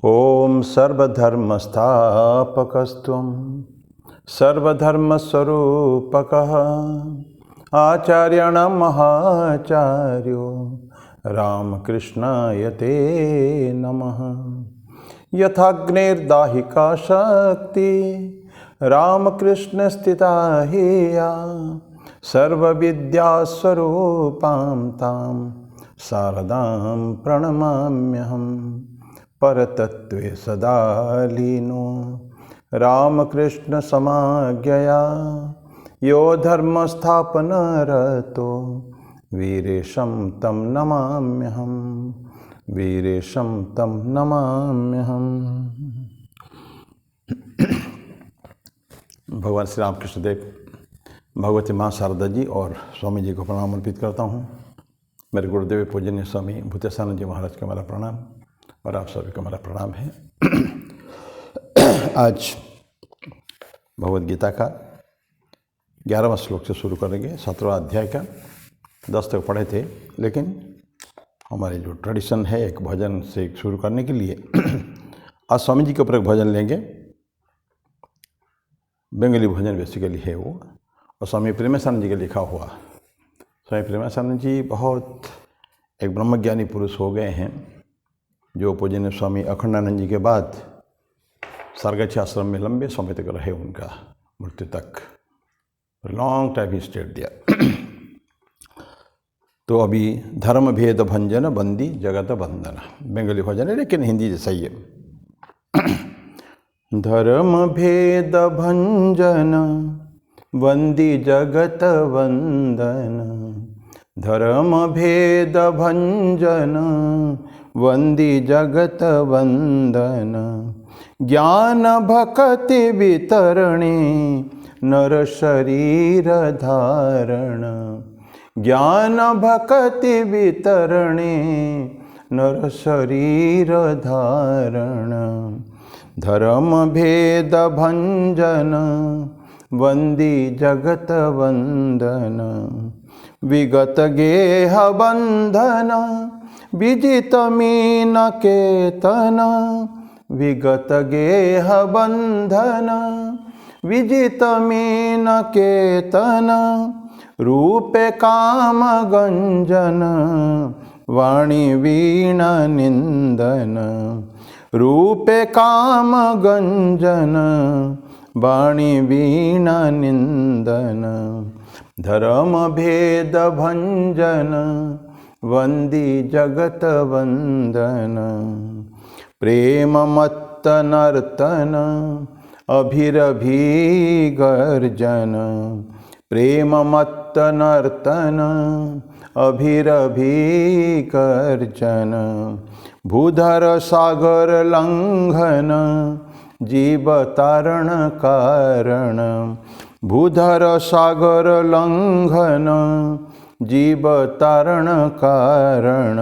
ओम सर्वधर्मस्थापकस्त्वं सर्वधर्मस्वरूपकः आचार्याणां महाचार्यो रामकृष्णाय ते नमः। यथाग्निर्दाहिका शक्ति रामकृष्णस्थिता हि या सर्वविद्यास्वरूपां तां शारदां प्रणमाम्यहम्। परतत्त्वे सदा लीनो रामकृष्ण समाज्ञया यो धर्मस्थापनरतो वीरेशं तं नमाम्यहम्। वीरेशं तं नमाम्यहम्। भगवान श्री रामकृष्ण देव, भगवती माँ शारदा जी और स्वामी जी को प्रणाम अर्पित करता हूँ। मेरे गुरुदेव पूजनीय स्वामी भूतेशानंद जी महाराज का मेरा प्रणाम और आप सभी को मेरा प्रणाम है। आज भगवद गीता का 11वां श्लोक से शुरू करेंगे। 17वां अध्याय का 10 तक पढ़े थे, लेकिन हमारी जो ट्रेडिशन है एक भजन से शुरू करने के लिए आज स्वामी जी के ऊपर एक भजन लेंगे। बंगाली भजन बेसिकली है वो, और स्वामी प्रेमानंद जी का लिखा हुआ। स्वामी प्रेमानंद जी बहुत एक ब्रह्मज्ञानी पुरुष हो गए हैं, जो पूजनीय स्वामी अखंडानंद जी के बाद सारगाछी आश्रम में लंबे समय तक रहे। उनका मृत्यु तक लॉन्ग टाइम ही स्टेड दिया। तो अभी धर्म भेद भंजन बंदी जगत बंधन, बंगाली भजन है लेकिन हिंदी जैसा ही है। धर्म भेद भंजन बंदी जगत वंदन, धर्म भेद भंजन वंदी जगत वंदन, ज्ञान भक्ति वितरणे नर शरीर धारण, ज्ञान भक्ति वितरणे नर शरीर धारण, धर्म भेद भंजन वंदी जगत वंदन, विगत गेह बंधन विजित मीन केतन, विगत गेह बंधन विजित मीन केतन, रूपे काम गंजन वाणी वीणा निंदन, रूपे काम गंजन वाणी वीणा निंदन, धर्म भेद भंजन वंदी जगत वंदन, प्रेम मत्त नर्तन अभिरभि गर्जन, प्रेम मत्त नर्तन अभिरभि गर्जन, भूधर सागर लंघन जीव तारण कारण, भूधर सागर लंघन जीव तारण कारण,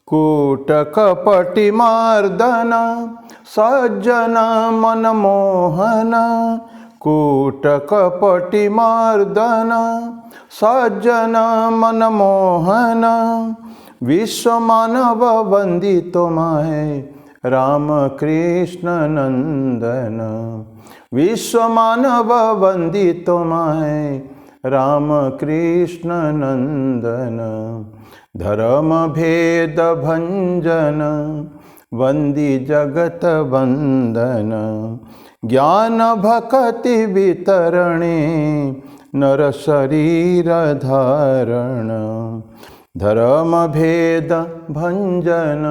कूट कपटि मार्दन सज्जन मन मोहन, कूट कपटि मार्दन सज्जन मन मोहन, विश्व मानव वंदितो माय राम कृष्ण नंदन, विश्व मानव वंदितो माय राम कृष्ण नंदन, धर्म भेद भंजन वंदी जगत वंदन, ज्ञान भक्ति वितरणे नर शरीर धारण, धर्म भेद भंजन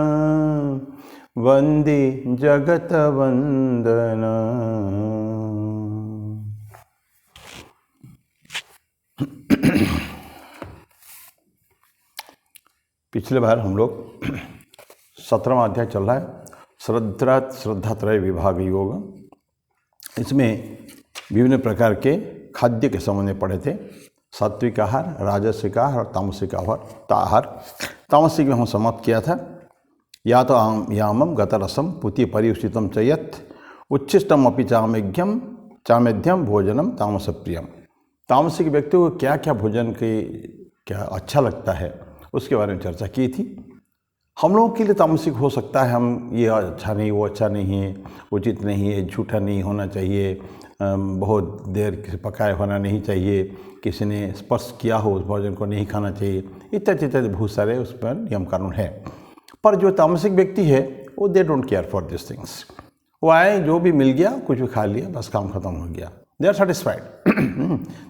वंदी जगत वंदन। पिछले बार हम लोग 17वां अध्याय चल रहा है, श्रद्धात्रय विभाग योग। इसमें विभिन्न प्रकार के खाद्य के संबंध में पढ़े थे। सात्विक आहार, राजसिक आहार और तामसिक आहार। तामसिक में हम समाप्त किया था। या तो यामम गतरसम पुति परिउषितम चयत उच्छिष्टम अपि चामेध्यम भोजनम तामस प्रियम। तामसिक व्यक्ति को क्या क्या भोजन के क्या अच्छा लगता है उसके बारे में चर्चा की थी। हम लोगों के लिए तामसिक हो सकता है, हम ये अच्छा नहीं, वो अच्छा नहीं है, उचित नहीं है, झूठा नहीं होना चाहिए, बहुत देर से पकाया होना नहीं चाहिए, किसी ने स्पर्श किया हो उस भोजन को नहीं खाना चाहिए, इत्यादि इत्यादि बहुत सारे उस पर नियम कानून है। पर जो तामसिक व्यक्ति है वो they don't care for this things. वो आए, जो भी मिल गया कुछ भी खा लिया, बस काम खत्म हो गया, दे आर सेटिस्फाइड।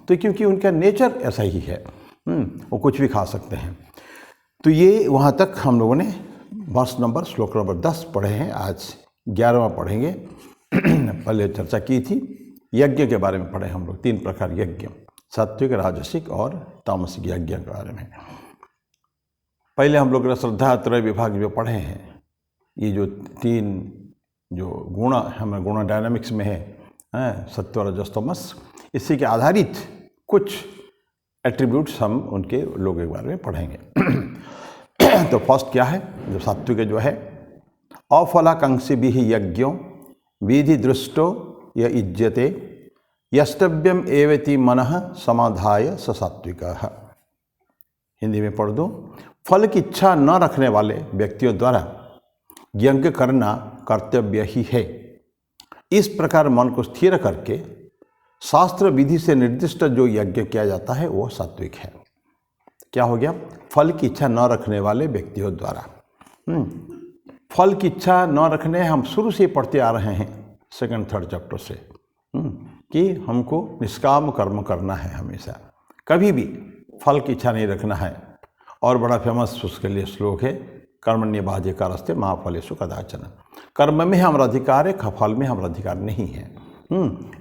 तो क्योंकि उनका नेचर ऐसा ही है, वो कुछ भी खा सकते हैं। तो ये वहाँ तक हम लोगों ने श्लोक नंबर 10 पढ़े हैं। आज 11वां पढ़ेंगे। पहले चर्चा की थी, यज्ञ के बारे में पढ़े हम लोग, 3 प्रकार यज्ञ, सात्विक, राजसिक और तामसिक यज्ञ के बारे में। पहले हम लोग श्रद्धा त्रय विभाग जो पढ़े हैं, ये जो 3 जो गुण हमारे गुण डायनामिक्स में है, सत्व रजस तमस, इसी के आधारित कुछ एट्रीब्यूट्स हम उनके लोगों के बारे में पढ़ेंगे। तो फर्स्ट क्या है, जो सात्विक जो है, अफलाकांक्षी भी यज्ञों विधि दृष्टो य इज्जते यष्टव्यम एवति मनः समाधाय स सात्विकः। हिंदी में पढ़ दूँ, फल की इच्छा न रखने वाले व्यक्तियों द्वारा यज्ञ करना कर्तव्य ही है। इस प्रकार मन को स्थिर करके शास्त्र विधि से निर्दिष्ट जो यज्ञ किया जाता है वो सात्विक है। क्या हो गया, फल की इच्छा न रखने वाले व्यक्तियों द्वारा। फल की इच्छा न रखने, हम शुरू से पढ़ते आ रहे हैं 2nd 3rd चैप्टर से, कि हमको निष्काम कर्म करना है हमेशा, कभी भी फल की इच्छा नहीं रखना है। और बड़ा फेमस उसके लिए श्लोक है, कर्मण्येवाधिकारस्ते मा फलेषु कदाचन। कर्म में हमारा अधिकार है, फल में हमारा अधिकार नहीं है।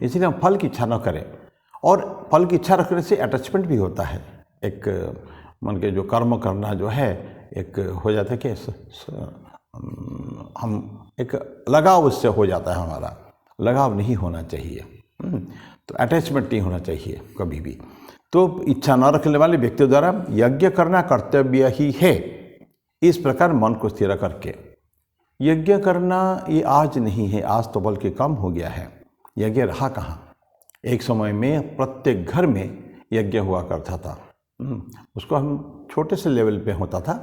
इसलिए हम फल की इच्छा न करें। और फल की इच्छा रखने से अटैचमेंट भी होता है, एक मन के जो कर्म करना जो है एक हो जाता है कि हम एक लगाव उससे हो जाता है, हमारा लगाव नहीं होना चाहिए। तो अटैचमेंट नहीं होना चाहिए कभी भी। तो इच्छा न रखने वाले व्यक्तियों द्वारा यज्ञ करना कर्तव्य ही है। इस प्रकार मन को स्थिर करके यज्ञ करना ये आज नहीं है, आज तो बल्कि कम हो गया है। यज्ञ रहा कहाँ, एक समय में प्रत्येक घर में यज्ञ हुआ करता था। उसको हम छोटे से लेवल पे होता था,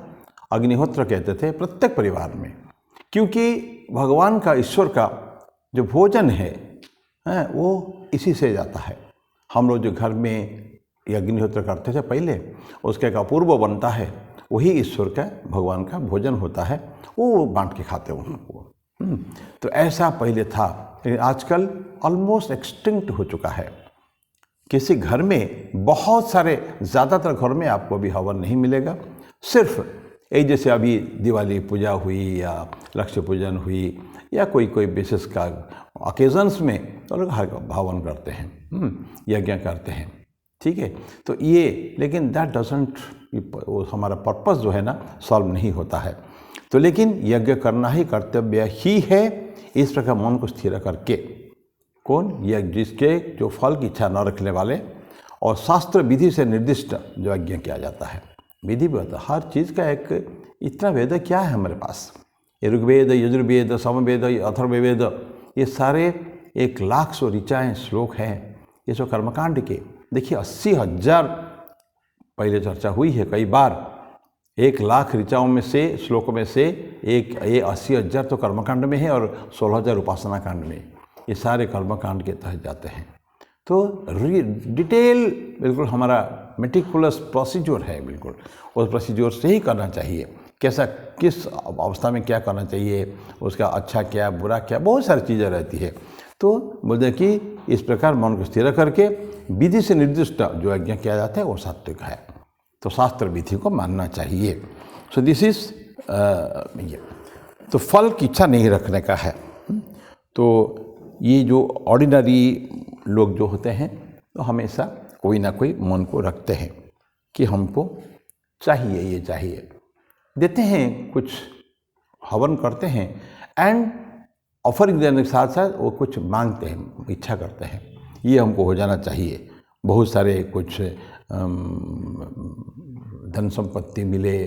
अग्निहोत्र कहते थे प्रत्येक परिवार में, क्योंकि भगवान का, ईश्वर का जो भोजन है वो इसी से जाता है। हम लोग जो घर में अग्निहोत्र करते थे पहले, उसका एक अपूर्व बनता है, वही ईश्वर का, भगवान का भोजन होता है, वो बांट के खाते हैं उनको। तो ऐसा पहले था, लेकिन आजकल ऑलमोस्ट एक्सटिंक्ट हो चुका है। किसी घर में, बहुत सारे, ज़्यादातर घर में आपको अभी हवन नहीं मिलेगा। सिर्फ एक जैसे अभी दिवाली पूजा हुई या लक्ष्य पूजन हुई या कोई विशेष का ओकेजन्स में तो लोग हवन करते हैं, यज्ञ करते हैं, ठीक है। तो ये, लेकिन दैट डजंट, हमारा पर्पस जो है ना सॉल्व नहीं होता है। तो लेकिन यज्ञ करना ही कर्तव्य ही है। इस प्रकार मन को स्थिर करके, कौन, यज्ञ जिसके जो फल की इच्छा न रखने वाले और शास्त्र विधि से निर्दिष्ट जो यज्ञ किया जाता है, विधि भी होता है हर चीज़ का। एक इतना वेद क्या है हमारे पास, ऋग्वेद, यजुर्वेद, सामवेद, अथर्ववेद, ये सारे 1,00,000 ऋचाएँ श्लोक हैं। ये सब कर्मकांड के, देखिए 80,000 पहले चर्चा हुई है कई बार। 1,00,000 ऋचाओं में से, श्लोकों में से ये 80,000 तो कर्मकांड में है और 16,000 उपासना कांड में। ये सारे कर्मकांड के तहत जाते हैं। तो डिटेल बिल्कुल हमारा मेटिकुलस प्रोसीजर है, बिल्कुल उस प्रोसीजर से ही करना चाहिए। कैसा, किस अवस्था में क्या करना चाहिए, उसका अच्छा क्या, बुरा क्या, बहुत सारी चीज़ें रहती है। तो बोलते कि इस प्रकार मन को स्थिर करके विधि से निर्दिष्ट जो यज्ञ किया जाता है वो सात्विक है। तो शास्त्र विधि को मानना चाहिए। सो दिस इज ये तो फल की इच्छा नहीं रखने का है। तो ये जो ऑर्डिनरी लोग जो होते हैं तो हमेशा कोई ना कोई मन को रखते हैं कि हमको चाहिए, ये चाहिए, देते हैं, कुछ हवन करते हैं एंड ऑफरिंग देने के साथ साथ वो कुछ मांगते हैं, इच्छा करते हैं, ये हमको हो जाना चाहिए। बहुत सारे कुछ धन संपत्ति मिले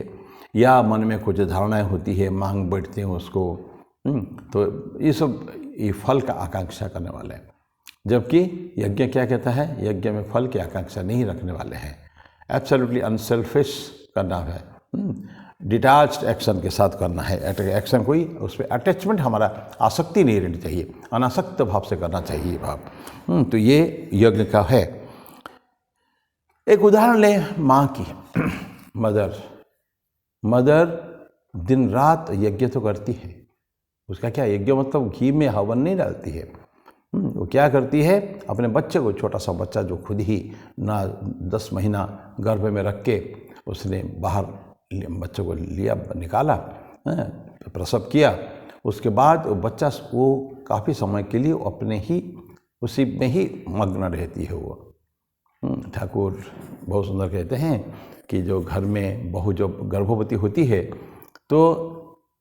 या मन में कुछ धारणाएं होती है, मांग बैठते हैं उसको। तो ये सब ये फल का आकांक्षा करने वाले हैं। जबकि यज्ञ क्या कहता है, यज्ञ में फल की आकांक्षा नहीं रखने वाले हैं। एब्सोल्युटली अनसेल्फिश का नाम है। डिटैच्ड एक्शन के साथ करना है। एक्शन कोई उस पर अटैचमेंट, हमारा आसक्ति नहीं रहनी चाहिए, अनासक्त भाव से करना चाहिए भाव। तो ये यज्ञ का है। एक उदाहरण लें माँ की। मदर दिन रात यज्ञ तो करती है। उसका क्या यज्ञ मतलब घी में हवन नहीं डालती है। वो क्या करती है, अपने बच्चे को, छोटा सा बच्चा जो खुद ही ना 10 महीना गर्भ में रख के उसने बाहर बच्चे को लिया, निकाला, प्रसव किया, उसके बाद वो बच्चा वो काफ़ी समय के लिए अपने ही उसी में ही मग्न रहती है। वो ठाकुर बहुत सुंदर कहते हैं कि जो घर में बहू जो गर्भवती होती है तो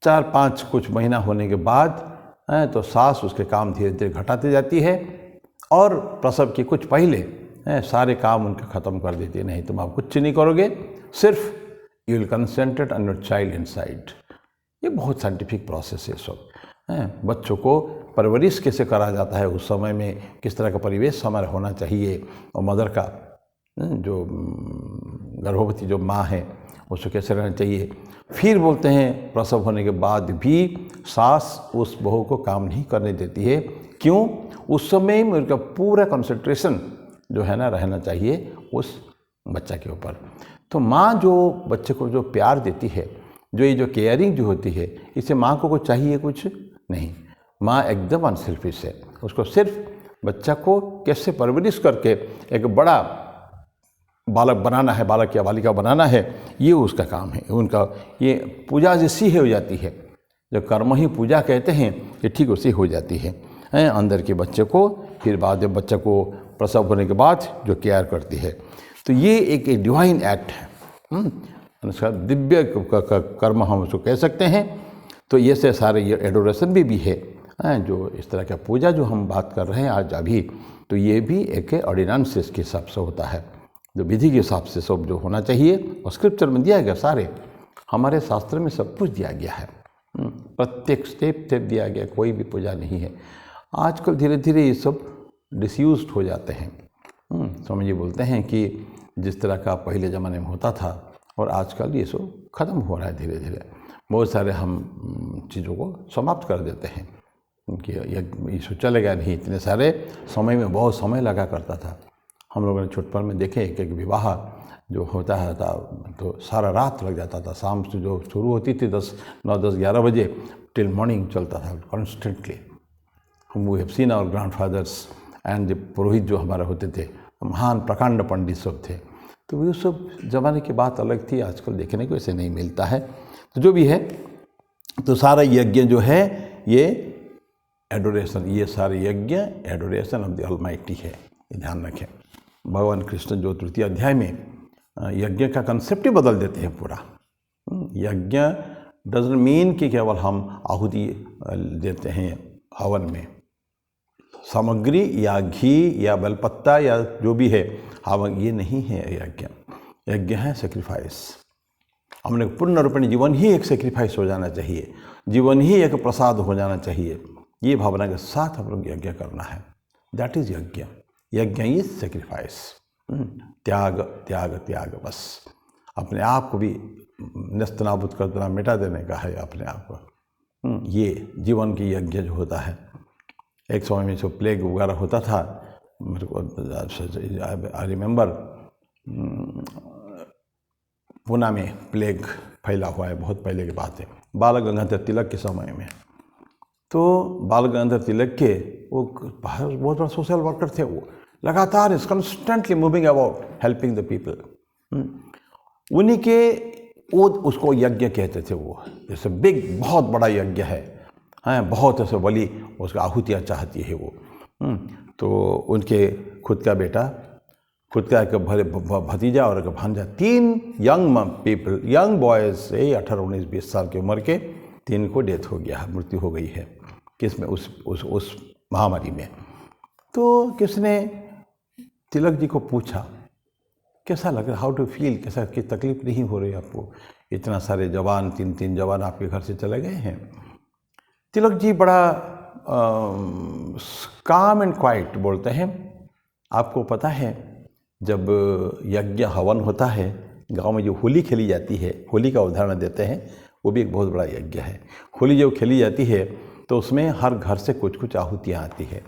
4-5 कुछ महीना होने के बाद तो सास उसके काम धीरे धीरे घटाती जाती है और प्रसव के कुछ पहले सारे काम उनके ख़त्म कर देती है। नहीं तुम आप कुछ नहीं करोगे, सिर्फ you will concentrate on your child inside. ये बहुत साइंटिफिक प्रोसेस है सब। बच्चों को परवरिश कैसे करा जाता है, उस समय में किस तरह का परिवेश हमारा होना चाहिए, और मदर का जो गर्भवती जो माँ है उसको कैसे रहना चाहिए। फिर बोलते हैं प्रसव होने के बाद भी सास उस बहू को काम नहीं करने देती है। क्यों? उस समय में उनका पूरा कंसंट्रेशन जो है ना रहना चाहिए उस बच्चा के ऊपर। तो माँ जो बच्चे को जो प्यार देती है, जो ये जो केयरिंग जो होती है, इससे माँ को कुछ चाहिए कुछ नहीं। माँ एकदम अनसेल्फिश है। उसको सिर्फ बच्चा को कैसे परवरिश करके एक बड़ा बालक बनाना है, बालक या बालिका बनाना है, ये उसका काम है। उनका ये पूजा जैसी हो जाती है, जो कर्म ही पूजा कहते हैं, ये ठीक उसी हो जाती है अंदर के बच्चे को। फिर बाद में बच्चे को प्रसव होने के बाद जो केयर करती है, तो ये एक डिवाइन एक्ट है, उसका दिव्य कर्म हम उसको कह सकते हैं। तो ये से सारे ये एडोरेशन भी है जो इस तरह का पूजा जो हम बात कर रहे हैं आज अभी, तो ये भी एक ऑर्डिनेंसेस के हिसाब से होता है, जो विधि के हिसाब से सब जो होना चाहिए। और स्क्रिप्चर में दिया गया, सारे हमारे शास्त्र में सब कुछ दिया गया है, प्रत्येक स्टेप दिया गया, कोई भी पूजा नहीं है। आजकल धीरे धीरे ये सब डिसयूज्ड हो जाते हैं। स्वामी जी बोलते हैं कि जिस तरह का पहले ज़माने में होता था और आजकल ये सब ख़त्म हो रहा है धीरे धीरे। बहुत सारे हम चीज़ों को समाप्त कर देते हैं कि ये सब चलेगा नहीं। इतने सारे समय में बहुत समय लगा करता था। हम लोगों ने छोटपन में देखे एक विवाह जो होता है था तो सारा रात लग जाता था। शाम से जो शुरू होती थी 9, 10, 11 बजे टिल मॉर्निंग चलता था constantly. We have seen our grandfathers and जो पुरोहित जो हमारे होते थे, महान प्रकांड पंडित सब थे। तो वो सब ज़माने की बात अलग थी, आजकल देखने को ऐसे नहीं मिलता है। तो जो भी है, तो सारा यज्ञ जो है ये एडोरेशन, ये सारे यज्ञ एडोरेशन ऑफ द ऑलमाइटी है, ये ध्यान रखें। भगवान कृष्ण जो 3 अध्याय में यज्ञ का कंसेप्ट ही बदल देते हैं पूरा। यज्ञ डजंट मीन कि केवल हम आहुति देते हैं हवन में, सामग्री या घी या बेलपत्ता या जो भी है हवन, ये नहीं है यज्ञ। यज्ञ है सेक्रीफाइस। हमने पूर्ण रूपेण जीवन ही एक सेक्रीफाइस हो जाना चाहिए, जीवन ही एक प्रसाद हो जाना चाहिए। ये भावना के साथ हम लोग यज्ञ करना है। दैट इज यज्ञ। यज्ञ इज सेक्रीफाइस। त्याग त्याग त्याग, बस अपने आप को भी नस्त नाबूद कर देना, मिटा देने का है अपने आप को। ये जीवन की यज्ञ जो होता है। एक समय में जो प्लेग वगैरह होता था, मेरे को आई रिमेंबर पूना में प्लेग फैला हुआ है, बहुत पहले की बात है, बाल गंगाधर तिलक के समय में। तो बाल गंगाधर तिलक के वो बहुत बड़ा सोशल वर्कर थे। वो लगातार is constantly moving about helping the people. उन्हीं के वो उसको यज्ञ कहते थे। वो जैसे बिग बहुत बड़ा यज्ञ है, बहुत ऐसे बलि उसका आहुतियाँ चाहती है वो। तो उनके खुद का बेटा, खुद का एक भतीजा और एक भांजा, 3 यंग पीपल, यंग बॉयज़ 18, 19, 20 साल की उम्र के 3 को डेथ हो गया, मृत्यु हो गई है। किसमें? उस महामारी में। तो किसने तिलक जी को पूछा कैसा लग रहा, हाउ टू फील, कैसा, कि तकलीफ नहीं हो रही आपको? इतना सारे जवान, 3 जवान आपके घर से चले गए हैं। तिलक जी बड़ा काम एंड क्वाइट बोलते हैं, आपको पता है जब यज्ञ हवन होता है, गांव में जो होली खेली जाती है, होली का उदाहरण देते हैं, वो भी एक बहुत बड़ा यज्ञ है। होली जब खेली जाती है तो उसमें हर घर से कुछ कुछ आहुतियाँ आती है।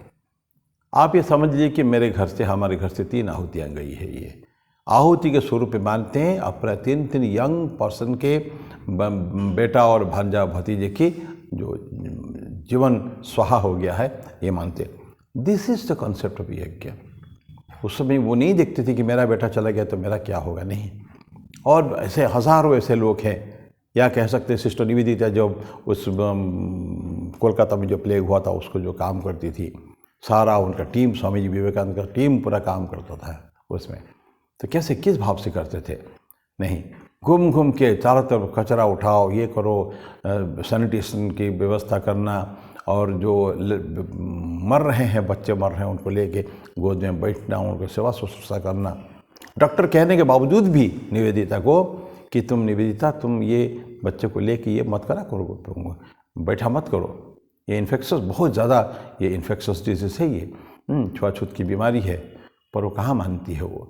आप ये समझ लीजिए कि मेरे घर से, हमारे घर से 3 आहुतियाँ गई है। ये आहुति के स्वरूप में मानते हैं अपने 3 यंग पर्सन के बेटा और भांजा भतीजे की जो जीवन स्वाहा हो गया है, ये मानते हैं। This is the concept of यज्ञ। उस समय वो नहीं देखते थे कि मेरा बेटा चला गया तो मेरा क्या होगा, नहीं। और ऐसे हज़ारों ऐसे लोग हैं, या कह सकते हैं सिस्टर निवेदिता जो उस कोलकाता में जो प्लेग हुआ था उसको जो काम करती थी, सारा उनका टीम, स्वामी जी विवेकानंद का टीम पूरा काम करता था उसमें। तो कैसे, किस भाव से करते थे? नहीं, घूम घूम के चारों तरफ कचरा उठाओ, ये करो, सैनिटेशन की व्यवस्था करना, और जो मर रहे हैं, बच्चे मर रहे हैं, उनको लेके गोद में बैठना, उनको सेवा शुश्रूषा करना। डॉक्टर कहने के बावजूद भी निवेदिता को कि तुम निवेदिता, तुम ये बच्चे को लेके ये मत करा करो, बैठा मत करो, ये इन्फेक्शस, बहुत ज़्यादा ये इन्फेक्शस डिजीज़ है, ये छुआछूत की बीमारी है। पर वो कहाँ मानती है वो।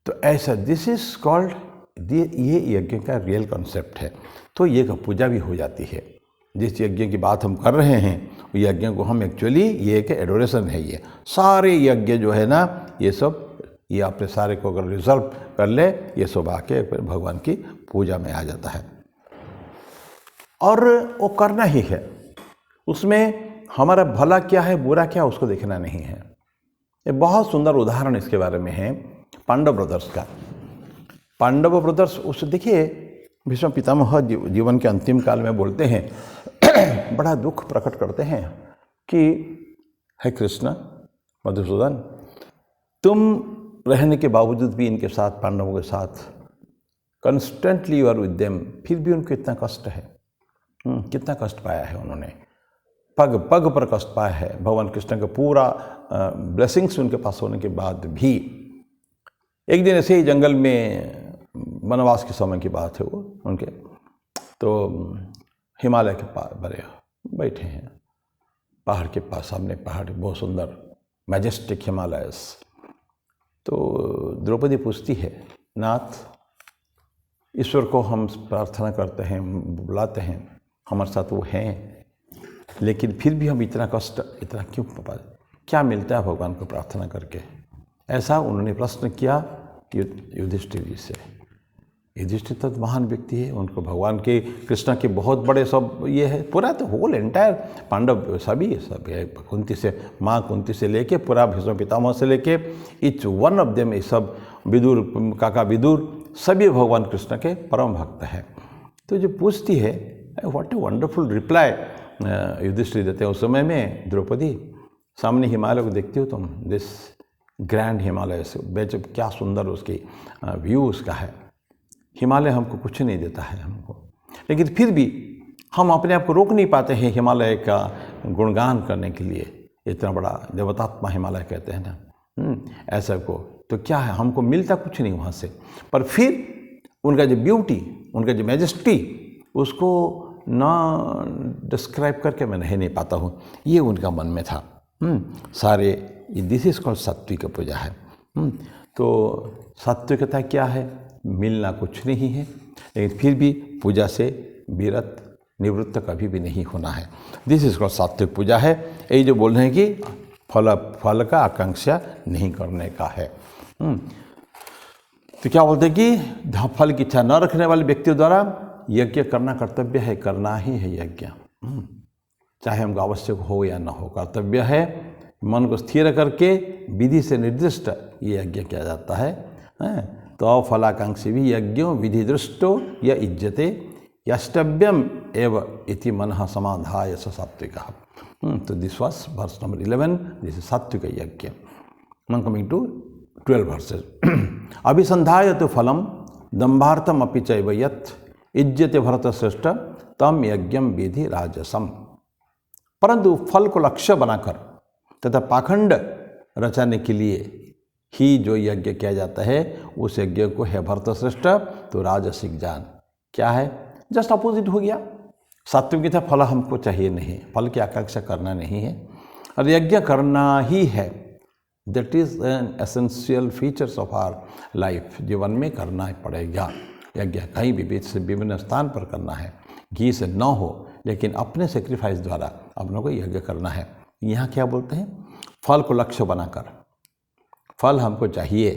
तो ऐसा, दिस इज़ कॉल्ड, ये यज्ञ का रियल कॉन्सेप्ट है। तो ये का पूजा भी हो जाती है। जिस यज्ञ की बात हम कर रहे हैं, वो यज्ञ को हम एक्चुअली, ये एक एडोरेशन है। ये सारे यज्ञ जो है ना, ये सब, ये आपने सारे को अगर रिजर्व कर ले, ये सब आके फिर भगवान की पूजा में आ जाता है। और वो करना ही है, उसमें हमारा भला क्या है, बुरा क्या, उसको देखना नहीं है। एक बहुत सुंदर उदाहरण इसके बारे में है पांडव ब्रदर्स का। पांडव ब्रदर्स, उस देखिए भीष्म पितामह जीवन के अंतिम काल में बोलते हैं, बड़ा दुख प्रकट करते हैं कि हे कृष्ण, मधुसूदन, तुम रहने के बावजूद भी इनके साथ, पांडवों के साथ constantly you are with them, फिर भी उनको इतना कष्ट है। कितना कष्ट पाया है उन्होंने, पग पग पर कष्ट पाया है। भगवान कृष्ण का पूरा ब्लेसिंग्स उनके पास होने के बाद भी, एक दिन ऐसे ही जंगल में, वनवास के समय की बात है वो उनके, तो हिमालय के पास बड़े बैठे हैं, पहाड़ के पास, सामने पहाड़, बहुत सुंदर मैजेस्टिक हिमालयस। तो द्रौपदी पूछती है, नाथ, ईश्वर को हम प्रार्थना करते हैं, बुलाते हैं, हमारे साथ वो हैं, लेकिन फिर भी हम इतना कष्ट, इतना क्यों पाए, क्या मिलता है भगवान को प्रार्थना करके? ऐसा उन्होंने प्रश्न किया युधिष्ठिर जी से। युधिष्ठिर तो महान व्यक्ति है, उनको भगवान के, कृष्ण के बहुत बड़े सब ये है, पूरा तो होल एंटायर पांडव सभी सब है, कुंती से, माँ कुंती से लेके पूरा भीष्म पितामह से लेके इच वन ऑफ देम, ये सब, विदुर, काका विदुर, सभी भगवान कृष्ण के परम भक्त हैं। तो जो पूछती है, what a wonderful reply Yudhishthir देते हैं उस समय में, द्रौपदी, सामने हिमालय को देखती हो तुम, दिस ग्रैंड हिमालय से बेच, क्या सुंदर उसकी व्यू उसका है। हिमालय हमको कुछ नहीं देता है हमको, लेकिन फिर भी हम अपने आप को रोक नहीं पाते हैं हिमालय का गुणगान करने के लिए। इतना बड़ा देवतात्मा हिमालय कहते हैं ना, ऐसा को, तो क्या है, हमको मिलता कुछ नहीं वहाँ से, पर फिर उनका जो ब्यूटी, उनका जो मैजेस्टी, उसको ना डिस्क्राइब करके मैं नहीं पाता हूँ, ये उनका मन में था। सारे, दिस इज कॉल्ड सात्विक पूजा है। तो सात्विकता क्या है, मिलना कुछ नहीं है, लेकिन फिर भी पूजा से विरत, निवृत्त कभी भी नहीं होना है। दिस इज कॉल्ड सात्विक पूजा है। यही जो बोल रहे हैं कि फल का आकांक्षा नहीं करने का है। तो क्या बोलते हैं कि फल की इच्छा न रखने वाले व्यक्तियों द्वारा यज्ञ करना कर्तव्य है, करना ही है यज्ञ, चाहे हमको आवश्यक हो या न हो, कर्तव्य है। मन को स्थिर करके विधि से निर्दिष्ट ये यज्ञ किया जाता है। तो फलाकांक्षी भी यज्ञो विधि दृष्टो या इज्जते यष्टव्यम एव इति मनः समाधाय स सात्विक। तो this was verse number 11, this is सात्विक यज्ञ। Coming to 12 versus. अभिसंधाय तो फलम दंभार्थम अपि चैव यत् इज्जते भरतश्रेष्ठ तम यज्ञम विधि राजसम। परंतु फल को लक्ष्य बनाकर तथा पाखंड रचाने के लिए ही जो यज्ञ किया जाता है, उस यज्ञ को है भरतश्रेष्ठ तो राजसिक जान। क्या है, जस्ट अपोजिट हो गया। सात्विक की था फल हमको चाहिए नहीं, फल की आकांक्षा करना नहीं है, और यज्ञ करना ही है। That is an essential features of our life. जीवन में करना पड़ेगा यज्ञ, कहीं भी विभिन्न स्थान पर करना है, घी से न हो लेकिन अपने सेक्रीफाइस द्वारा अपनों को यज्ञ करना है। यहाँ क्या बोलते हैं, फल को लक्ष्य बनाकर, फल हमको चाहिए,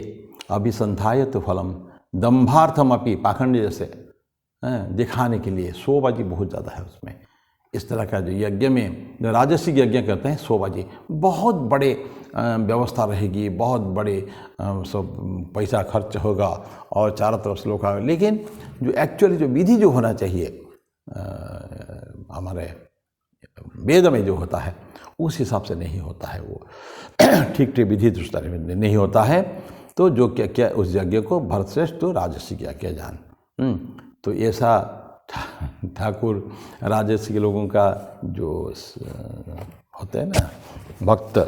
अभिसंधाय तो फलम दंभार्थम अपि, पाखंड जैसे दिखाने के लिए, शोबाजी बहुत ज़्यादा है उसमें। इस तरह का जो यज्ञ में जो राजसिक यज्ञ करते हैं, शोबाजी बहुत बड़े व्यवस्था रहेगी, बहुत बड़े सब पैसा खर्च होगा और चारों तरफ से लोग आए, लेकिन जो एक्चुअली जो विधि जो होना चाहिए हमारे वेद में जो होता है उस हिसाब से नहीं होता है, वो ठीक ठीक विधि दुष्टा नहीं होता है। तो जो क्या क्या उस यज्ञ को भरतश्रेष्ठ तो राजसिक यज्ञ जान। तो ऐसा ठाकुर राजसिक लोगों का जो होते हैं ना भक्त,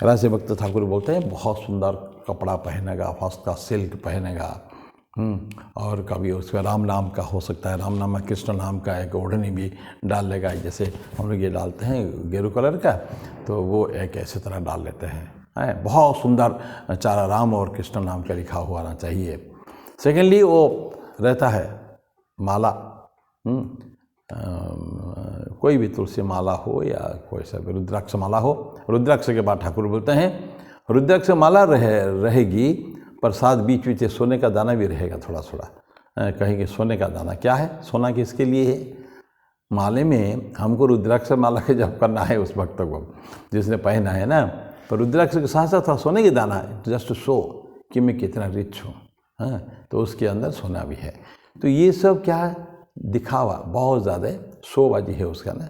राजसी भक्त, ठाकुर बोलते हैं बहुत सुंदर कपड़ा पहनेगा, फर्स्ट का सिल्क पहनेगा, और कभी उसका राम नाम का हो सकता है, राम नाम कृष्ण नाम का एक ओढ़नी भी डाल लेगा, जैसे हम लोग ये डालते हैं गेरू कलर का, तो वो एक ऐसे तरह डाल लेते हैं। बहुत सुंदर चारा राम और कृष्ण नाम का लिखा हुआ आना चाहिए। सेकेंडली वो रहता है माला, कोई भी तुलसी माला हो या कोई सा रुद्राक्ष माला हो। रुद्राक्ष के बाद ठाकुर बोलते हैं रुद्राक्ष माला रहेगी, प्रसाद बीच बीच सोने का दाना भी रहेगा थोड़ा थोड़ा। कहेंगे सोने का दाना क्या है, सोना किसके लिए है? माले में हमको रुद्राक्ष माला के जब करना है उस भक्त को जिसने पहना है ना, पर रुद्राक्ष के साथ साथ सोने के दाना है, जस्ट टू शो कि मैं कितना रिच हूँ, तो उसके अंदर सोना भी है। तो ये सब क्या है, दिखावा, बहुत ज़्यादा शोबाजी है उसका ना,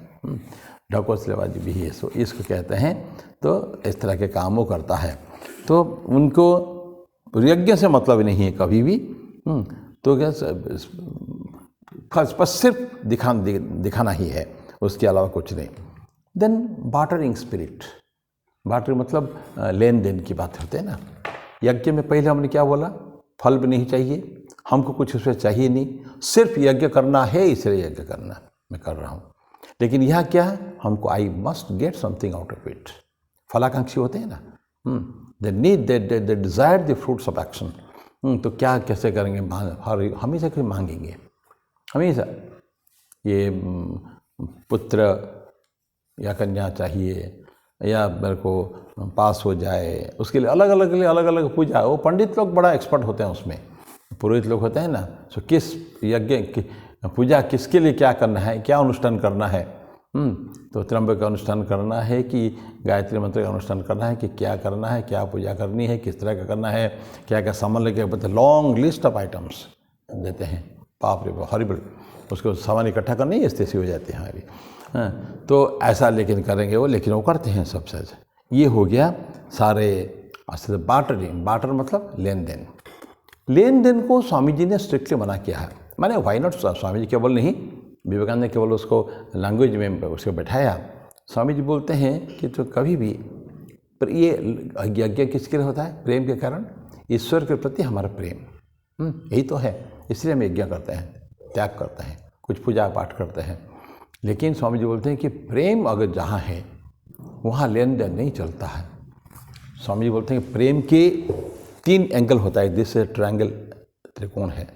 ढकोसलेबाजी भी है, सो इसको कहते हैं। तो इस तरह के कामों करता है, तो उनको यज्ञ से मतलब नहीं है कभी भी। तो क्या बस सिर्फ दिखाना ही है, उसके अलावा कुछ नहीं। देन बार्टरिंग स्पिरिट, बार्टर मतलब लेन देन की बात होते हैं ना। यज्ञ में पहले हमने क्या बोला, फल भी नहीं चाहिए, हमको कुछ उसमें चाहिए नहीं, सिर्फ यज्ञ करना है, इसलिए यज्ञ करना मैं कर रहा हूँ। लेकिन यह क्या है, हमको I must get something out of it. फलाकांक्षी होते हैं ना, they need they desire the fruits of action. तो क्या कैसे करेंगे, हमेशा कोई मांगेंगे, हमेशा ये पुत्र या कन्या चाहिए, या मेरे को पास हो जाए, उसके लिए अलग अलग पूजा। वो पंडित लोग बड़ा एक्सपर्ट होते हैं उसमें, पुरोहित लोग होते हैं ना, सो किस यज्ञ की पूजा किसके लिए क्या करना है, क्या अनुष्ठान करना है। तो त्र्यंबक का अनुष्ठान करना है कि गायत्री मंत्र का अनुष्ठान करना है कि क्या करना है, क्या पूजा करनी है, किस तरह का करना है, क्या क्या सामान लेके बता, लॉन्ग लिस्ट ऑफ आइटम्स देते हैं। बाप रे हॉरिबल, उसको सामान इकट्ठा करने ही स्थिति हो जाती है हमारी। तो ऐसा लेकिन करेंगे वो, लेकिन वो करते हैं सब सच। ये हो गया सारे बार्टरिंग। बार्टर मतलब लेन देन। लेन देन को स्वामी जी ने स्ट्रिक्टली मना किया है। माने वाई नॉट, स्वामी जी केवल नहीं, विवेकानंद ने केवल उसको लैंग्वेज में उसको बैठाया। स्वामी जी बोलते हैं कि तो कभी भी, पर ये यज्ञ किसके लिए होता है, प्रेम के कारण, ईश्वर के प्रति हमारा प्रेम, यही तो है, इसलिए हम यज्ञ करते हैं, त्याग करते हैं, कुछ पूजा पाठ करते हैं। लेकिन स्वामी जी बोलते हैं कि प्रेम अगर जहाँ है वहाँ लेन देन नहीं चलता है। स्वामी जी बोलते हैं कि प्रेम के 3 एंगल होता है, जैसे ट्रायंगल त्रिकोण है,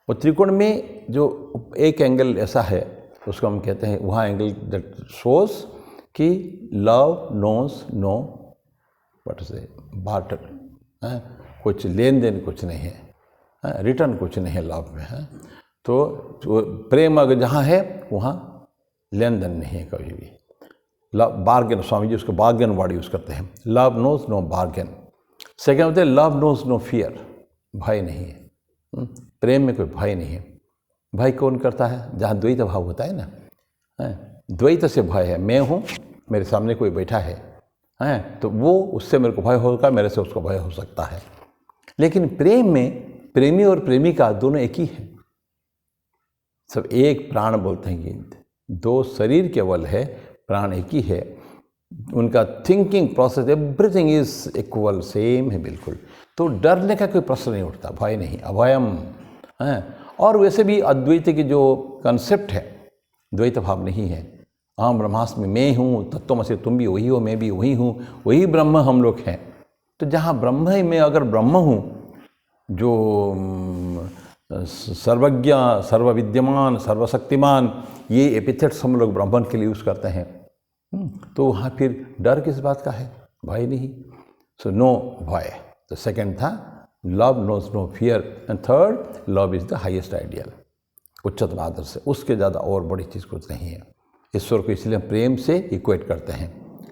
और त्रिकोण में जो एक एंगल ऐसा है उसको हम कहते हैं, वहाँ एंगल दैट शोज कि लव नोस नो व्हाट से बार्टर, कुछ लेन देन कुछ नहीं है, रिटर्न कुछ नहीं है लव में है। तो प्रेम अगर जहाँ है वहाँ लेन देन नहीं है कभी भी। लव बार्गेन, स्वामी जी उसको बार्गेन वर्ड यूज़ करते हैं, love knows no bargain. Second होते हैं लव नोज नो फियर, भय नहीं है, प्रेम में कोई भय नहीं है। भय कौन करता है, जहाँ द्वैत भाव होता है ना, द्वैत से भय है, मैं हूँ, मेरे सामने कोई बैठा है, तो वो उससे मेरे को भय होगा, मेरे से उसको भय हो सकता है। लेकिन प्रेम में प्रेमी और प्रेमिका दोनों एक ही है, सब एक प्राण बोलते हैं कि 2 शरीर केवल है, प्राण एक ही है, उनका thinking process everything is equal, same है बिल्कुल। तो डरने का कोई प्रश्न नहीं उठता, भय नहीं, अभयम है। और वैसे भी अद्वैत की जो कंसेप्ट है, द्वैत भाव नहीं है। अहम ब्रह्मास्मि, मैं हूँ, तत्त्वमसि तुम भी वही हो, मैं भी वही हूँ, वही ब्रह्म हम लोग हैं। तो जहाँ ब्रह्म ही में अगर ब्रह्म हूँ, जो सर्वज्ञ, सर्वविद्यमान, सर्वशक्तिमान, ये एपिथेट्स हम लोग ब्राह्मण के लिए यूज़ करते हैं, तो वहाँ फिर डर किस बात का है? भय नहीं। सो नो भय। तो सेकंड था love knows no fear, and third love is the highest ideal, उच्चतम आदर्श से, उसके ज़्यादा और बड़ी चीज़ कुछ नहीं है। ईश्वर को इसलिए प्रेम से इक्वेट करते हैं,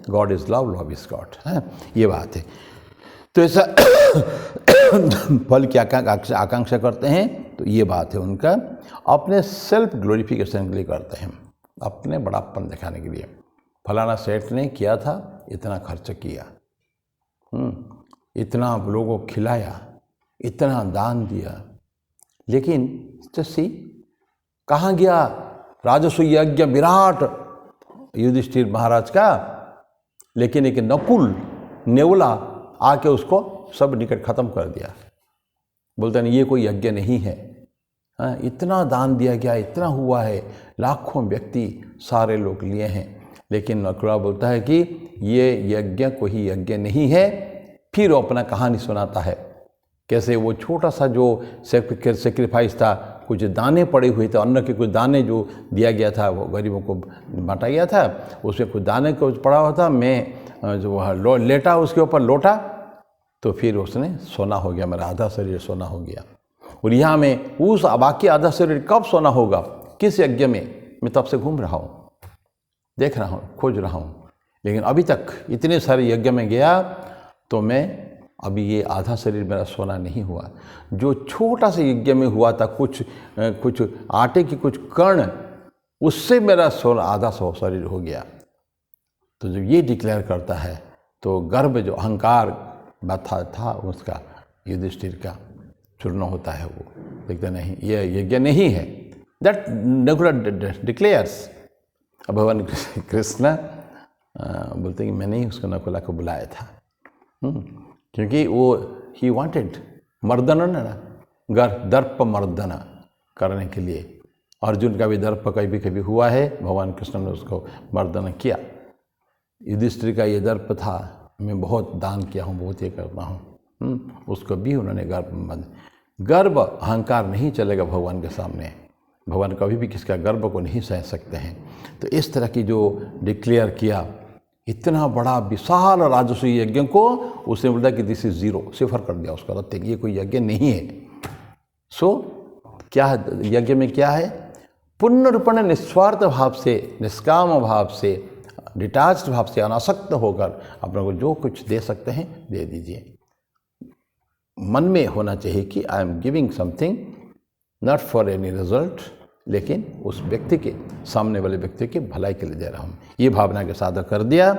God is love, love is God, है ये बात है। तो ऐसा फल की आकांक्षा करते हैं, तो ये बात है उनका, अपने सेल्फ ग्लोरिफिकेशन के लिए करते हैं, अपने बड़ापन दिखाने के लिए। फलाना सेठ ने किया था, इतना खर्च किया, इतना लोगों को खिलाया, इतना दान दिया, लेकिन जैसे कहाँ गया राजस्व यज्ञ विराट युधिष्ठिर महाराज का? लेकिन एक नकुल, नेवला आके उसको सब निकट खत्म कर दिया। बोलते नहीं ये कोई यज्ञ नहीं है, हाँ, इतना दान दिया गया, इतना हुआ है, लाखों व्यक्ति सारे लोग लिए हैं, लेकिन नकुला बोलता है कि ये यज्ञ कोई यज्ञ नहीं है। फिर वो अपना कहानी सुनाता है, कैसे वो छोटा सा जो सेक्रीफाइस था, कुछ दाने पड़े हुए थे, अन्न के कुछ दाने जो दिया गया था, वो गरीबों को बांटा गया था, उसमें कुछ दाने को पड़ा हुआ था, मैं जो वह लेटा उसके ऊपर लोटा, तो फिर उसने सोना हो गया, मेरा आधा शरीर सोना हो गया। और यहाँ में उस बाकी आधा शरीर कब सोना होगा, किस यज्ञ में, मैं तब से घूम रहा हूँ, देख रहा हूँ, खोज रहा हूँ, लेकिन अभी तक इतने सारे यज्ञ में गया तो मैं अभी ये आधा शरीर मेरा सोना नहीं हुआ। जो छोटा सा यज्ञ में हुआ था, कुछ आटे की कुछ कण, उससे मेरा सोना आधा शरीर हो गया। तो जब ये डिक्लेयर करता है तो गर्व, जो अहंकार था उसका, युधिष्ठिर का चूर्ण होता है। वो देखते नहीं ये यज्ञ नहीं है, दैट नकुल डिक्लेयर्स। अब भगवान कृष्ण बोलते हैं कि मैंने ही उसको नकुला को बुलाया था, क्योंकि वो ही वांटेड मर्दन, दर्प मर्दन करने के लिए। अर्जुन का भी दर्प कभी कभी हुआ है, भगवान कृष्ण ने उसको मर्दन किया। युधिष्ठिर का ये दर्प था, मैं बहुत दान किया हूँ, बहुत ये करता हूँ, उसको भी उन्होंने गर्व अहंकार नहीं चलेगा भगवान के सामने। भगवान कभी भी किसका गर्व को नहीं सह सकते हैं। तो इस तरह की जो डिक्लेयर किया, इतना बड़ा विशाल राजस्व यज्ञ को उसने बोला कि दिस इज जीरो, सिफर कर दिया उसका रत्ते, ये कोई यज्ञ नहीं है। सो क्या यज्ञ में क्या है? पूर्ण रूपेण निस्वार्थ भाव से, निष्काम भाव से, डिटैच्ड भाव से, अनासक्त होकर अपने को जो कुछ दे सकते हैं दे दीजिए। मन में होना चाहिए कि I am giving something not for any result, लेकिन उस व्यक्ति के, सामने वाले व्यक्ति के भलाई के लिए दे रहा हूँ, ये भावना के साथ कर दिया।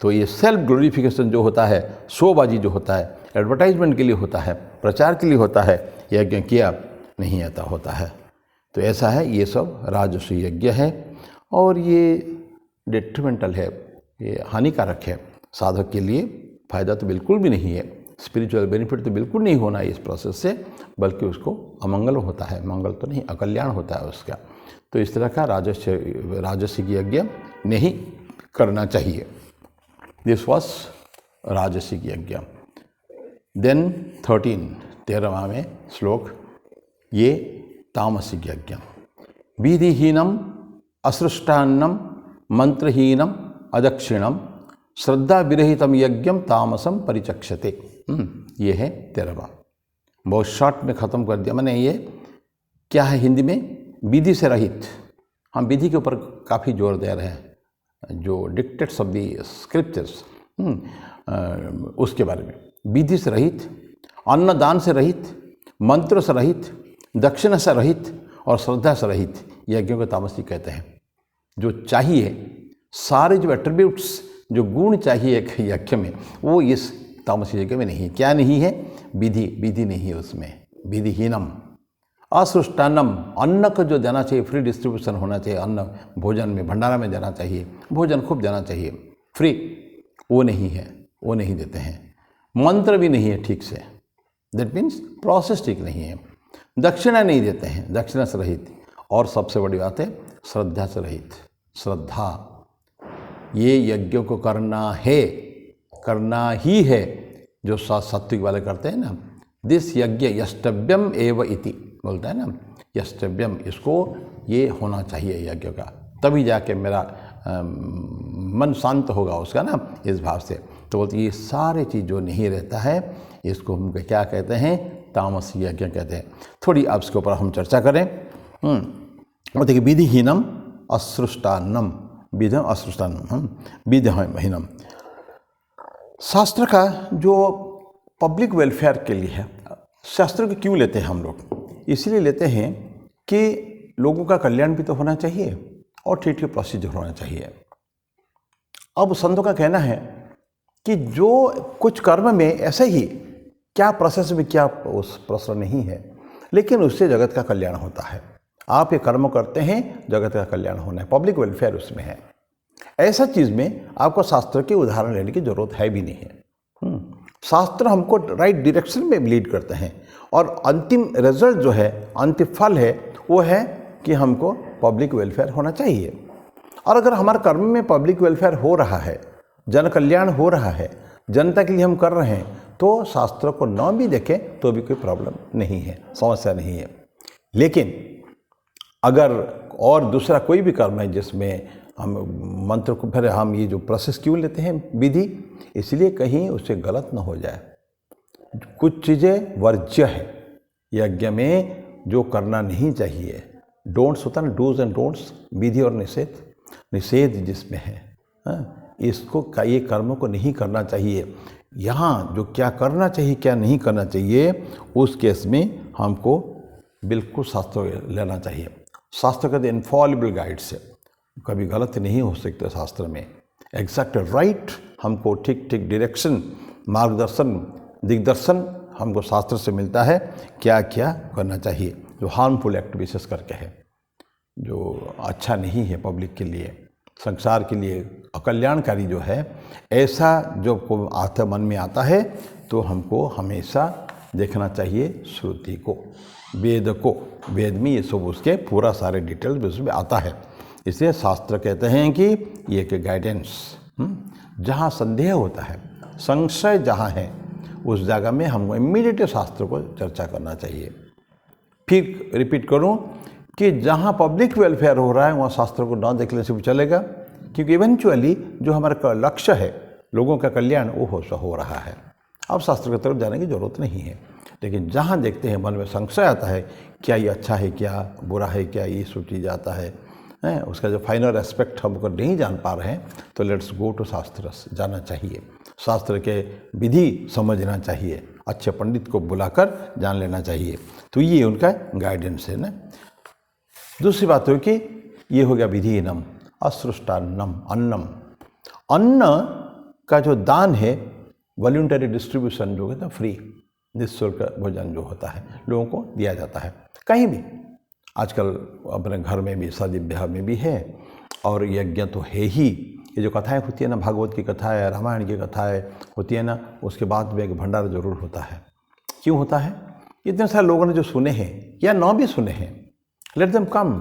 तो ये सेल्फ ग्लोरिफिकेशन जो होता है, शोबाजी जो होता है, एडवर्टाइजमेंट के लिए होता है, प्रचार के लिए होता है, यज्ञ किया नहीं आता होता है। तो ऐसा है, ये सब राजस्व यज्ञ है और ये डिट्रीमेंटल है, ये हानिकारक है साधक के लिए। फायदा तो बिल्कुल भी नहीं है, स्पिरिचुअल बेनिफिट तो बिल्कुल नहीं होना है इस प्रोसेस से, बल्कि उसको अमंगल होता है, मंगल तो नहीं, अकल्याण होता है उसका। तो इस तरह का राजसिक यज्ञ नहीं करना चाहिए। दिस वॉज राजसिक यज्ञ। देन 13वां में श्लोक, ये तामसिक यज्ञ। विधिहीनम असृष्टान्नम मंत्रहीनम अदक्षिणम श्रद्धा विरहितम यज्ञम तामसम परिचक्षते। ये है 13वां। बहुत शॉर्ट में ख़त्म कर दिया मैंने। ये क्या है हिंदी में? विधि से रहित। हम विधि के ऊपर काफ़ी जोर दे रहे हैं, जो डिक्टेट्स ऑफ दी स्क्रिप्चर्स, उसके बारे में। विधि से रहित, अन्नदान से रहित, मंत्र से रहित, दक्षिणा से रहित और श्रद्धा से रहित यज्ञों को तामसिक कहते हैं। जो चाहिए, सारे जो एट्रीब्यूट्स, जो गुण चाहिए एक यज्ञ में, वो इस तामसिक यज्ञ में नहीं है। क्या नहीं है? विधि नहीं है उसमें। विधिहीनम, असृष्टान्नम, अन्न को जो देना चाहिए, फ्री डिस्ट्रीब्यूशन होना चाहिए, अन्न भोजन में, भंडारा में देना चाहिए, भोजन खूब देना चाहिए, फ्री, वो नहीं है, वो नहीं देते हैं। मंत्र भी नहीं है ठीक से, दैट मीन्स प्रोसेस ठीक नहीं है। दक्षिणा नहीं देते हैं, दक्षिणा से रहित। और सबसे बड़ी बात है श्रद्धा से रहित। श्रद्धा, ये यज्ञों को करना है, करना ही है, जो सात्विक वाले करते हैं ना, दिस यज्ञ यष्टव्यम एव इति बोलता है ना, यष्टव्यम, इसको ये होना चाहिए यज्ञ का, तभी जाके मेरा मन शांत होगा उसका ना, इस भाव से। तो बोलते ये सारे चीज़ जो नहीं रहता है इसको हम क्या कहते हैं, तामसी यज्ञ कहते हैं। थोड़ी अब इसके ऊपर हम चर्चा करें। देखिए विधिहीनम असृष्टान्नम, विधम असृष्टान्नम, विधिहीनम, शास्त्र का जो पब्लिक वेलफेयर के लिए है, शास्त्र को क्यों लेते हैं हम लोग? इसलिए लेते हैं कि लोगों का कल्याण भी तो होना चाहिए और ठीक ठीक प्रोसीजर होना चाहिए। अब संतों का कहना है कि जो कुछ कर्म में ऐसे ही क्या प्रोसेस में क्या उस प्रश्न नहीं है, लेकिन उससे जगत का कल्याण होता है। आप ये कर्म करते हैं, जगत का कल्याण होना है, पब्लिक वेलफेयर उसमें है। ऐसा चीज़ में आपको शास्त्र के उदाहरण लेने की जरूरत है भी नहीं है। शास्त्र हमको राइट डायरेक्शन में लीड करते हैं और अंतिम रिजल्ट जो है, अंतिम फल है, वो है कि हमको पब्लिक वेलफेयर होना चाहिए। और अगर हमारे कर्म में पब्लिक वेलफेयर हो रहा है, जन कल्याण हो रहा है, जनता के लिए हम कर रहे हैं, तो शास्त्र को न भी देखें तो भी कोई प्रॉब्लम नहीं है, समस्या नहीं है। लेकिन अगर और दूसरा कोई भी कर्म है जिसमें हम मंत्र को, फिर हम ये जो प्रोसेस क्यों लेते हैं विधि, इसलिए कहीं उससे गलत न हो जाए। कुछ चीज़ें वर्ज्य है यज्ञ में, जो करना नहीं चाहिए, डोंट्स होता ना, डूज एंड डोंट्स, विधि और निषेध, निषेध जिसमें है, इसको ये कर्मों को नहीं करना चाहिए। यहाँ जो क्या करना चाहिए क्या नहीं करना चाहिए, उस केस में हमको बिल्कुल शास्त्र लेना चाहिए। शास्त्र का इनफॉलिबल गाइड्स है, कभी गलत नहीं हो सकता शास्त्र में, एग्जैक्ट राइट, हमको ठीक ठीक डायरेक्शन, मार्गदर्शन, दिग्दर्शन हमको शास्त्र से मिलता है क्या क्या करना चाहिए। जो हार्मफुल एक्ट विशेष करके है, जो अच्छा नहीं है पब्लिक के लिए, संसार के लिए अकल्याणकारी जो है, ऐसा जो को आता मन में आता है, तो हमको हमेशा देखना चाहिए श्रुति को, वेद को। वेद में ये सब उसके पूरा सारे डिटेल्स उसमें आता है। इसलिए शास्त्र कहते हैं कि ये एक गाइडेंस, जहाँ संदेह होता है, संशय जहाँ है, उस जगह में हमको इमीडिएट शास्त्र को चर्चा करना चाहिए। फिर रिपीट करूं कि जहाँ पब्लिक वेलफेयर हो रहा है वहाँ शास्त्र को न देखने से भी चलेगा, क्योंकि इवेंचुअली जो हमारा लक्ष्य है लोगों का कल्याण, वो हो रहा है। अब शास्त्र की तरफ जाने की जरूरत नहीं है। लेकिन जहाँ देखते हैं मन में संशय आता है, क्या ये अच्छा है, क्या बुरा है, क्या ये सब चीज़ आता है, उसका जो फाइनल एस्पेक्ट हम अगर नहीं जान पा रहे हैं, तो लेट्स गो टू शास्त्र, जाना चाहिए, शास्त्र के विधि समझना चाहिए, अच्छे पंडित को बुलाकर जान लेना चाहिए। तो ये उनका गाइडेंस है ना। दूसरी बात हो कि ये हो गया विधिहीनम असृष्टान्नम, अन्नम, अन्न का जो दान है, वॉल्यूंटरी डिस्ट्रीब्यूशन जो है, फ्री निःशुल्क भोजन जो होता है लोगों को दिया जाता है कहीं भी। आजकल अपने घर में भी, शादी ब्याह में भी है, और यज्ञ तो है ही। ये जो कथाएं होती है ना, भागवत की कथा है, रामायण की कथाएं होती है ना, उसके बाद में एक भंडारा जरूर होता है। क्यों होता है? इतने सारे लोगों ने जो सुने हैं या न भी सुने हैं, let them come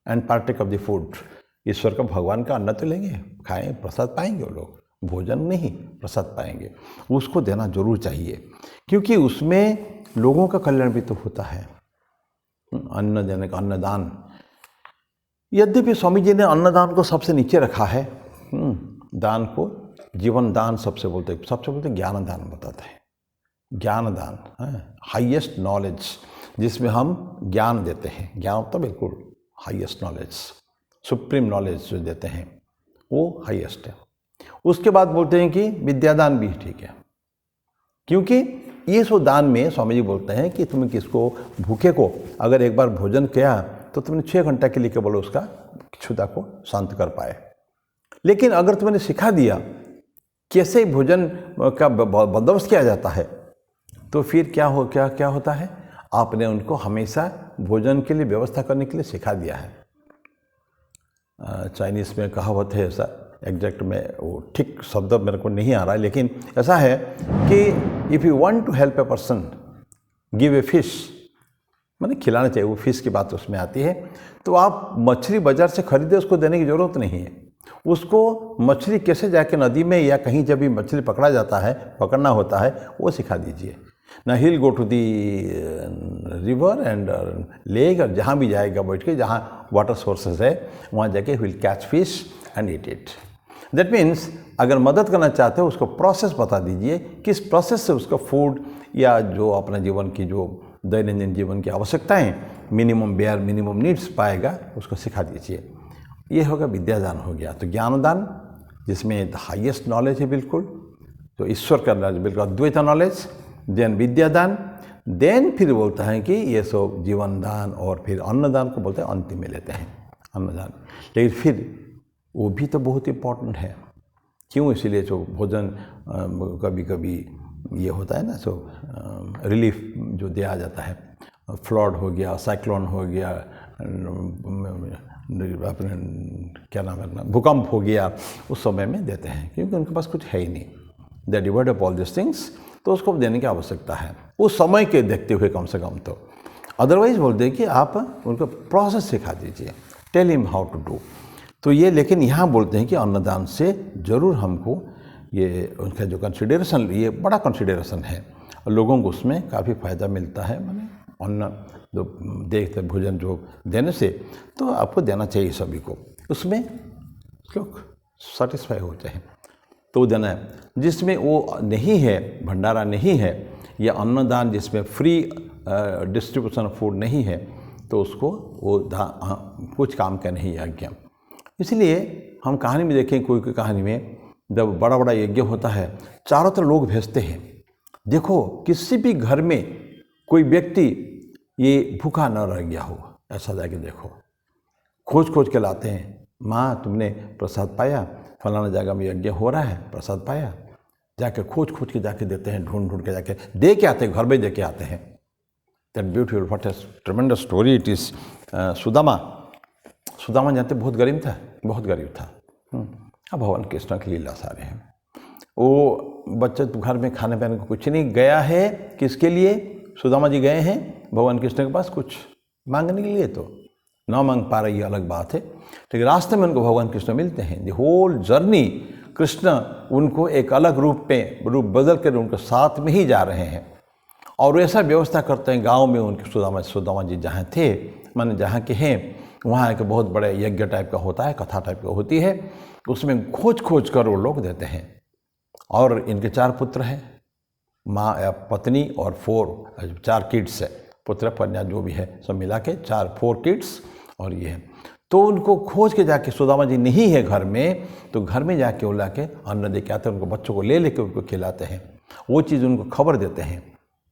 and partake of the food. ईश्वर का, भगवान का अन्न तो लेंगे, खाएं, प्रसाद पाएंगे वो लोग, भोजन नहीं प्रसाद पाएंगे। उसको देना जरूर चाहिए, क्योंकि उसमें लोगों का कल्याण भी तो होता है। अन्न देने का, अन्नदान, यद्यपि स्वामी जी ने अन्नदान को सबसे नीचे रखा है, दान को जीवन दान सबसे बोलते ज्ञान दान बताते हैं। ज्ञान दान, हाईएस्ट नॉलेज, जिसमें हम ज्ञान देते हैं। ज्ञान तो बिल्कुल हाईएस्ट नॉलेज, सुप्रीम नॉलेज जो देते हैं वो हाईएस्ट है। उसके बाद बोलते हैं कि विद्यादान भी ठीक है, क्योंकि ये सो दान में स्वामी जी बोलते हैं कि तुम किसको, भूखे को अगर एक बार भोजन किया तो तुमने 6 घंटा के लिए केवल उसका क्षुधा को शांत कर पाए। लेकिन अगर तुमने सिखा दिया कैसे भोजन का बंदोबस्त किया जाता है, तो फिर क्या होता है, आपने उनको हमेशा भोजन के लिए व्यवस्था करने के लिए सिखा दिया है। चाइनीज़ में कहावत है ऐसा, एग्जैक्ट में वो ठीक शब्द मेरे को नहीं आ रहा है, लेकिन ऐसा है कि if you want to help a person, give a fish, मैंने खिलाना चाहिए, वो फिश की बात उसमें आती है। तो आप मछली बाजार से खरीदे, उसको देने की ज़रूरत नहीं है। उसको मछली कैसे जाके नदी में या कहीं जब भी मछली पकड़ा जाता है, पकड़ना होता है, वो सिखा दीजिए ना। He will go to the river and lake, और जहाँ भी जाएगा बैठ के, जहाँ वाटर सोर्सेस है वहाँ जाके will catch fish and eat it. That means अगर मदद करना चाहते हो उसको प्रोसेस बता दीजिए, किस प्रोसेस से उसका फूड या जो अपने जीवन की जो दैनंदिन जीवन की आवश्यकताएं, मिनिमम नीड्स पाएगा, उसको सिखा दीजिए। ये होगा विद्यादान हो गया। तो ज्ञानदान जिसमें द हाईएस्ट नॉलेज है बिल्कुल, तो ईश्वर का नॉलेज बिल्कुल अद्वैत नॉलेज, देन विद्यादान, देन फिर बोलता है कि ये सब जीवन दान, और फिर अन्नदान को बोलते हैं अंतिम में लेते हैं अन्नदान। लेकिन फिर वो भी तो बहुत इम्पोर्टेंट है। क्यों? इसीलिए जो भोजन कभी कभी ये होता है ना, सो रिलीफ जो दिया जाता है, फ्लड हो गया, साइक्लोन हो गया, अपने क्या नाम है, भूकंप हो गया, उस समय में देते हैं, क्योंकि उनके पास कुछ है ही नहीं। They divide up all this things, तो उसको देने की आवश्यकता है उस समय के देखते हुए कम से कम। तो अदरवाइज बोलते हैं कि आप उनको प्रोसेस सिखा दीजिए, tell him how to do. तो ये, लेकिन यहाँ बोलते हैं कि अन्नदान से ज़रूर हमको ये उनका जो कंसिडरेशन, ये बड़ा कंसिडरेशन है, और लोगों को उसमें काफ़ी फ़ायदा मिलता है। मैंने अन्न जो देखते भोजन जो देने से, तो आपको देना चाहिए सभी को, उसमें लोग सेटिस्फाई होते हैं, तो देना है। जिसमें वो नहीं है, भंडारा नहीं है, या अन्नदान जिसमें फ्री डिस्ट्रीब्यूशन ऑफ फूड नहीं है, तो उसको वो कुछ काम का नहीं यज्ञ। इसलिए हम कहानी में देखें, कोई कहानी में जब बड़ा बड़ा यज्ञ होता है, चारों तरफ लोग भेजते हैं। देखो किसी भी घर में कोई व्यक्ति ये भूखा न रह गया हो, ऐसा जाके देखो, खोज खोज के लाते हैं। माँ तुमने प्रसाद पाया, फलाना जगह में यज्ञ हो रहा है, प्रसाद पाया, जाके खोज खोज के जाके देते हैं, ढूंढ ढूंढ के जाके दे के आते हैं, घर में दे के आते हैं। That beautiful, what A ट्रेमेंडस story it is. Sudama जानते बहुत गरीब था, बहुत गरीब था। अब भगवान कृष्ण की लीला सारे हैं। वो बच्चे घर में खाने पीने को कुछ नहीं, गया है किसके लिए? सुदामा जी गए हैं भगवान कृष्ण के पास कुछ मांगने के लिए, तो ना मांग पा रही है अलग बात है, लेकिन रास्ते में उनको भगवान कृष्ण मिलते हैं। द होल जर्नी कृष्ण उनको एक अलग रूप बदल कर उनके साथ में ही जा रहे हैं, और ऐसा व्यवस्था करते हैं गांव में उनके। सुदामा जी जहाँ थे, माने जहाँ के हैं, वहाँ एक बहुत बड़े यज्ञ टाइप का होता है, कथा टाइप का होती है, उसमें खोज खोज कर वो लोग देते हैं। और इनके 4 पुत्र हैं, माँ या पत्नी और 4 किड्स है, पुत्र कन्या जो भी है सब मिला के 4 किड्स, और ये है। तो उनको खोज के जाके, सुदामा जी नहीं है घर में, तो घर में जाके वो लाके अन्न दे के आते हैं, उनको बच्चों को ले लेके उनको खिलाते हैं। वो चीज़ उनको खबर देते हैं।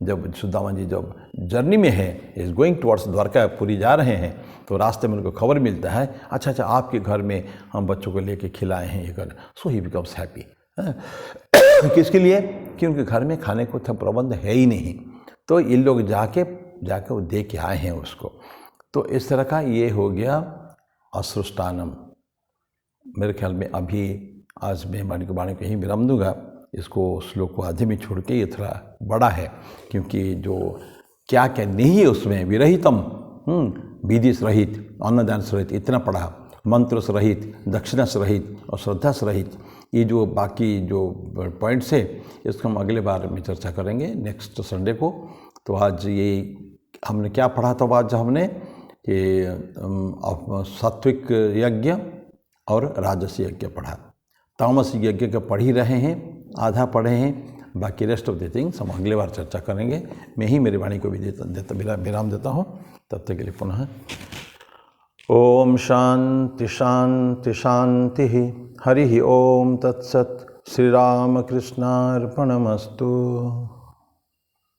जब सुदामा जी जब जर्नी में है, इज़ गोइंग टुवर्ड्स द्वारकापुरी जा रहे हैं, तो रास्ते में उनको खबर मिलता है, अच्छा आपके घर में हम बच्चों को लेके खिलाए हैं, ये कर। सो ही बिकम्स हैप्पी। किसके लिए? कि उनके घर में खाने को था प्रबंध है ही नहीं, तो ये लोग जाके वो दे के आए हैं उसको। तो इस तरह का ये हो गया अश्रुष्टानम। मेरे ख्याल में अभी आज मैं वाणी को यहीं विराम दूंगा। इसको श्लोक को आधे में छोड़ के, ये थोड़ा बड़ा है, क्योंकि जो क्या क्या नहीं है उसमें, विरहितम, विधि से रहित, अन्नदान से रहित, इतना पढ़ा, मंत्र से रहित, दक्षिणा से रहित और श्रद्धा से रहित। ये जो बाकी जो पॉइंट्स है, इसको हम अगले बार में चर्चा करेंगे, नेक्स्ट संडे को। तो आज ये हमने क्या पढ़ा था? आज हमने कि सात्विक यज्ञ और राजसी यज्ञ पढ़ा। तामस यज्ञ का पढ़ ही रहे हैं, आधा पढ़े हैं, बाकी रेस्ट ऑफ द थिंग्स हम अगले बार चर्चा करेंगे। मैं ही मेरी वाणी को भी विराम देता हूँ। तब तक के लिए पुनः ओम शांति शांति शांति। हरि ओम तत्सत। श्री राम कृष्णार्पणमस्तु।